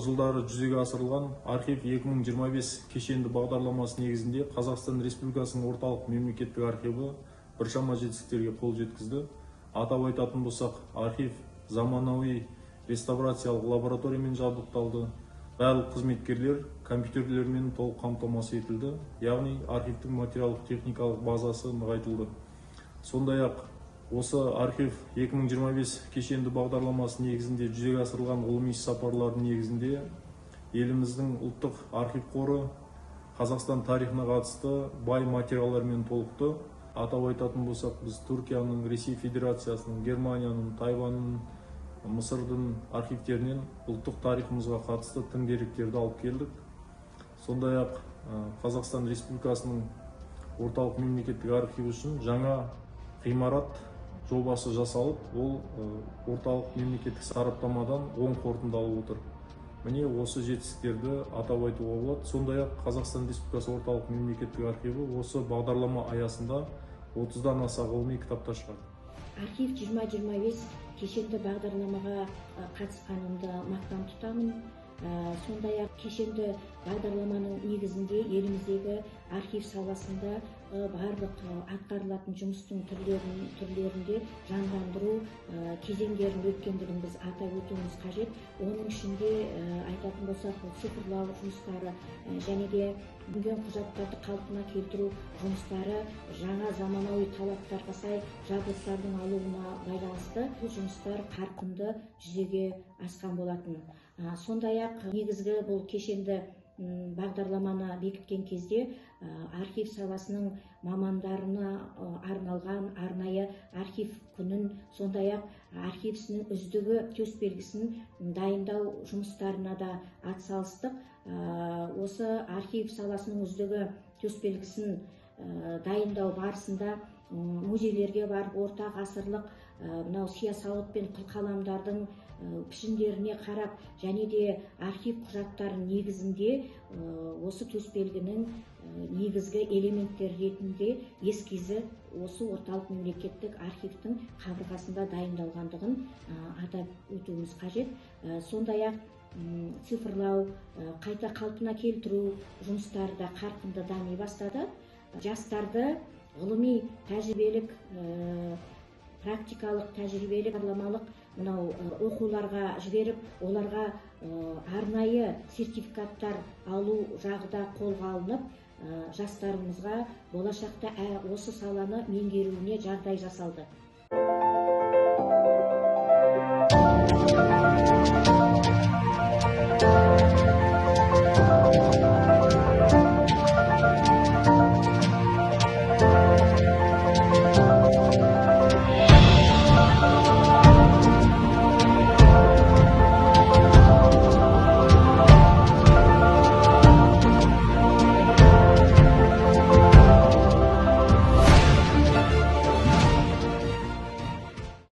жылдары жүзеге асырылған архив 2025 кешенді бағдарламасы негізінде Қазақстан Республикасының орталық мемлекеттік архиві біршама жетістіктерге қол жеткізді. Атап айтатын болсақ, архив заманауи реставрациялық лабораториямен жабдықталды. Барлық қызметкерлер компьютерлермен толық қамтамасыз етілді, яғни архивтің материалдық техникалық базасы нығайтылды. Сондай-ақ осы архив 2025 кешенді бағдарламасы негізінде жүзеге асырылған ғылыми сапарлардың негізінде еліміздің ұлттық архив қоры Қазақстан тарихына қатысты бай материалдармен толықты. Атап айтатын болсақ, біз Түркияның, Ресей Федерациясының, Германияның, Тайванның, Мысырдың архивтерінен ұлттық тарихымызға қатысты тың деректерді алып келдік. Сондай-ақ Қазақстан Республикасының орталық мемлекеттік архиві үшін жаңа ғимарат жобасы жасалып, ол орталық мемлекеттік сараптамадан оң қорытындалып отыр. Міне осы жетістіктерді атап айтуға болады. Сондай-ақ Қазақстан Республикасы орталық мемлекеттік архиві осы бағдарлама аясында 30-дан аса ғылыми кітаптар шығарды. Архив 2025 кешенді бағдарламаға қатысқанымды мақтан тұтамын. Сондай-ақ кешенді бағдарламаның негізінде еліміздегі архив саласында барлық атқарылатын жұмыстың түрлерінде жандандыру кезеңдерін өткендігін біз атап өтуіміз қажет. Оның ішінде айтатын болсақ, цифрлау жұмыстары және де бүлінген құжаттарды қалпына келтіру жұмыстары жаңа заманауи талаптарға сай жабдықтардың алуына байланысты бұл жұмыстар қарқынды жүзеге асқан болатын. Сондай-ақ негізгі бұл кешенді бағдарламаны бекіткен кезде архив саласының мамандарына арналған арнайы архив күнін, сондай-ақ архив ісінің үздігі төсбелгісін дайындау жұмыстарына да атсалыстық. Осы архив саласының үздігі төсбелгісін дайындау барысында музейлерге барып орта ғасырлық мынау сиясауыт пен қылқаламдардың пішіндеріне қарап, және де архив құжаттарын негізінде осы төсбелгінің негізгі элементтер ретінде эскизі осы орталық мемлекеттік архивтің қабырғасында дайындалғандығын атап өтуіміз қажет. Сондай-ақ цифрлау, қайта қалпына келтіру жұмыстары да қарқынды дами бастады. Жастарды ғылыми тәжірибелік, практикалық тәжірибелік бағдарламалық мынау оқуларға жіберіп, оларға арнайы сертификаттар алу жағы да қолға алынып, жастарымызға болашақта осы саланы меңгеруіне жағдай жасалды.